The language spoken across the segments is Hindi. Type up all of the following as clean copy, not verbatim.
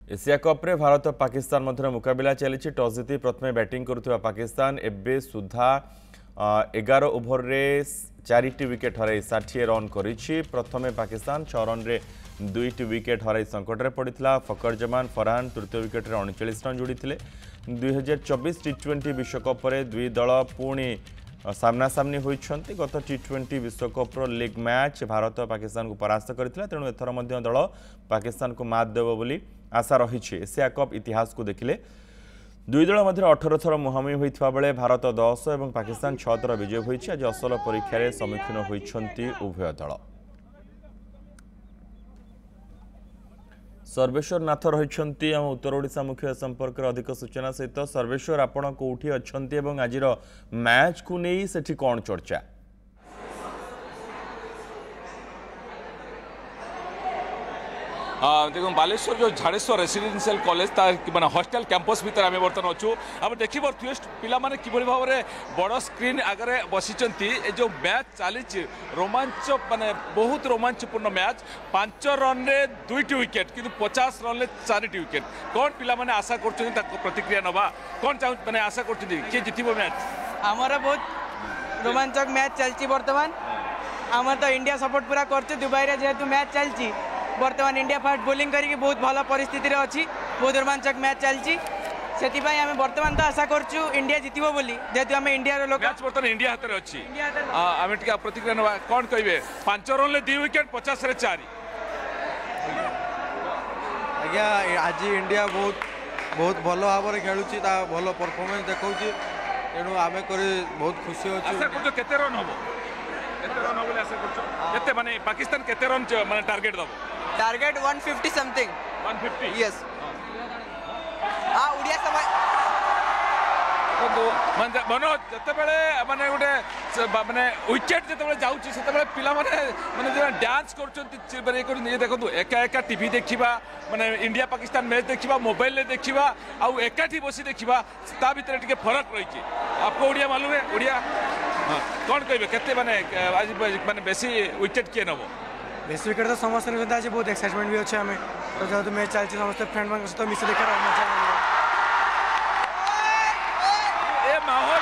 एशिया कप्रे भारत पाकिस्तान मध्य मुकाबला चली टॉस जीति प्रथम बैटिंग करुवा पाकिस्तान एबे सुधा 11 ओभर रे 4टी विकेट हर 60 रन करिछि। प्रथमे पाकिस्तान 6 रन रे 2टी विकेट हर संकट में पड़ा। फकर जमान फरहान तृतीय विकेट रे 39 रन जोड़ी। 2024 टी20 विश्वकप दुई दल पुणी सामना सामनी होती। गत टी20 विश्वकप्र लीग मैच भारत पाकिस्तान को परास्त करथिला, तेणु एथर मध्य दल पाकिस्तान को मात देव बोली आशा रही। एशिया कप इतिहास को देखिले दुई दल मध्य 18 थर मुहांमुही होता बेले भारत 10 और पाकिस्तान 6 थर विजय होती। आज असल परीक्षार सम्मुखीन होती उभय दल। सर्वेश्वर नाथ रही आम उत्तर ओडिशा मुख्य संपर्क अधिक सूचना सहित। सर्वेश्वर, आपण कौटी अच्छंती एवं आज मैच को नहीं सेठी कौन चर्चा? देखो बालेश्वर जो झाड़ेश्वर रेसिडेंशियल कॉलेज माने हॉस्टल कैंपस भीतर आम बर्तमान अच्छु। आम देखिए पिला माने किभली भाव में बड़ स्क्रीन आगे बसिचंती। जो मैच चली रोमांच माने बहुत रोमांचपूर्ण मैच। 5 रन रे 2टी विकेट किंतु 50 रन रे 4टी विकेट। कौन पिला माने आशा करछन प्रतिक्रिया नबा कौन चाहू माने आशा करछन के जितिबो मैच? हमारा बहुत रोमांचक मैच चलची बर्तमान। आम तो इंडिया सपोर्ट पूरा करछे। दुबई रे जेहेतु मैच चलची बर्तमान इंडिया फास्ट बोलिंग करके बहुत भल परिस्थिति रे अच्छी। बहुत रोमांचक मैच चलची। से बर्तमान तो आशा करछु इंडिया जितबो बोली, जेहेतु आम इंडिया लोक। मैच बर्तमान इंडिया हाथ में अच्छी। आम टिके प्रतिक्रिया नबा कौन कहिबे? 5 रन ले 2 विकेट 50 रे 4। आज्ञा आज इंडिया बहुत भल भाव में खेलुची, भल परफॉर्मेंस देखौची, तेणु आमे करी बहुत खुशी होची। आशा करछो केते रन होबो? केते रन होबो आशा करछो? केते माने पाकिस्तान केते रन माने टारगेट दबो? Target 150 something. 150? यस। उड़िया समय मनोज जितेबाला माने गोटे माने विकेट जितेबाला जाऊँगी से पिला माने डांस कर देखो एका एका टीवी देखा माने इंडिया पाकिस्तान मैच देखा मोबाइल देखा आउ एकाठी बसी देखा ता भीतर टिके फरक रही। आपको उड़िया मालूम है? उड़िया हाँ कौन कहे केते माने आज माने बेसी विकेट किए नब? बेस विकेट तो समस्त आज बहुत एक्साइटमेंट भी अच्छे आम तो जेहतु मैच चलती समस्त फ्रेंड मान सहित मिसे देखा मजा माहौल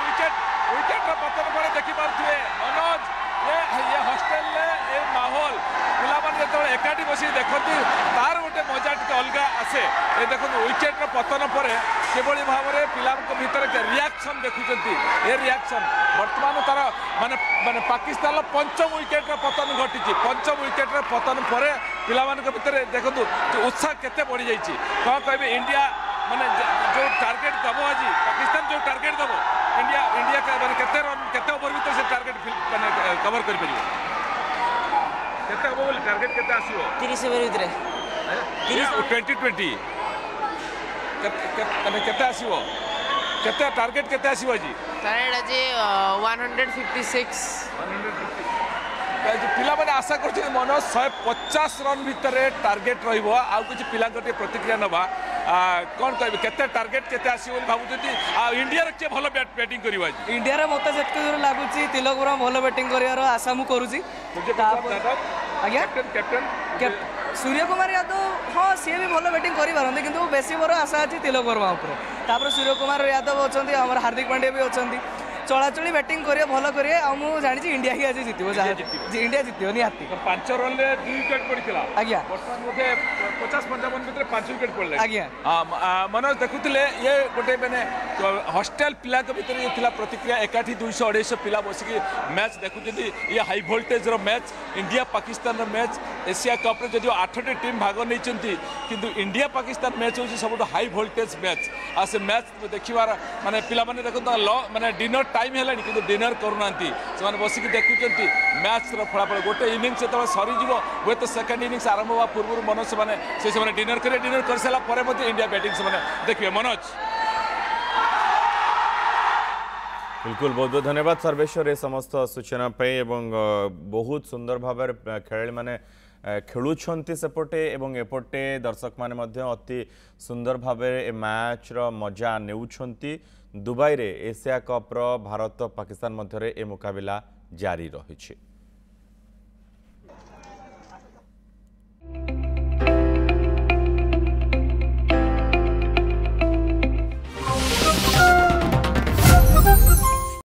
विकेट विकेट पतन पर देखी पारे मनोज ये हॉस्टेल ये माहौल पिला जो एकाठी बस देखती तार गोटे मजा टे अलग आसे। ये देखो विकेट पतन पर किभली भाव में पिला भीतर रिएक्शन देखुंत ये रिएक्शन बर्तमान तार माने माने पाकिस्तान पंचम विकेट पतन घटी। पंचम विकेट पतन पर पिला भीतर देखो उत्साह केते बढ़ी जाइए। कौन कहे इंडिया माने जो टारगेट दब आज पाकिस्तान जो टारगेट दब इंडिया इंडिया माने केते रन केते ओवर भीतर से टारगेट माने कवर कर परिबो? केते ओवर बोली टारगेट केते आसीबो? 30 ओवर भीतर 2020 माने केते आसीबो? केते टारगेट केते आसीबो जी? टारगेट आज 156। पिला माने आशा कर मनोज 150 रन भितर टारगेट रहिबो। आ किछि पिला प्रतिक्रिया नबा कौन कहे केते टारगेट केते आसीबो भाबुछथि? आ इंडिया के भलो बैटिंग करिवा आज? इंडिया रे मते जत्ते दूर लागुची तिलक बरा भलो बैटिंग करिवार आशा मु करूची। आज्ञा कैप्टन सूर्य कुमार यादव हाँ सी भी भलो बैटिंग करि पारंती, किंतु बेसी मोर आशा अछि तिलक वर्मा ऊपर। तापर सूर्य कुमार यादव अछंती, हमर हार्दिक पांड्या भी अछंती। चलाचली बैटिंग करिए भल करिए। आ मु जानि इंडिया ही आज जितिबो। इंडिया जितिबो निहाती। 5 रन ले 2 विकेट पड़ितला। आज्ञा वर्तमान मोटे 50-55 भीतर 5 विकेट पड़ले। आज्ञा मनोज देखुतिले ये गोटे माने हॉस्टेल पिला के भीतर ये थिला प्रतिक्रिया एकाठी 200-250 पिला बसिकी मैच देखुछथि। ये हाई वोल्टेज रो मैच इंडिया पाकिस्तान रो मैच। एशिया कप रे जदियो 8टी टीम भाग नैचंती किंतु इंडिया पाकिस्तान मैच होछि सबटो हाई वोल्टेज मैच। आ से मैच देखिबार माने पिला माने देखो माने डिनर टाइम है कि डिनर करूना से बसिक देखुं मैच फलाफल गोटे इनिंग्स जो सरीज हे तो सेकेंड इनिंग्स आरंभ हवा पूर्व मनोज से डिनर कर सारापर इंडिया बैटिंग से देखिए। मनोज बिल्कुल बहुत बहुत धन्यवाद सर्वेश्वर ये समस्त सूचना बहुत सुंदर भाव खेल माने खेलुंट सेपटे एवं एपटे दर्शक माने अति सुंदर भाव मैच रो मजा नेउछंती। दुबई रे एशिया कप रो भारत पाकिस्तान मध्य ए मुकाबला जारी रही।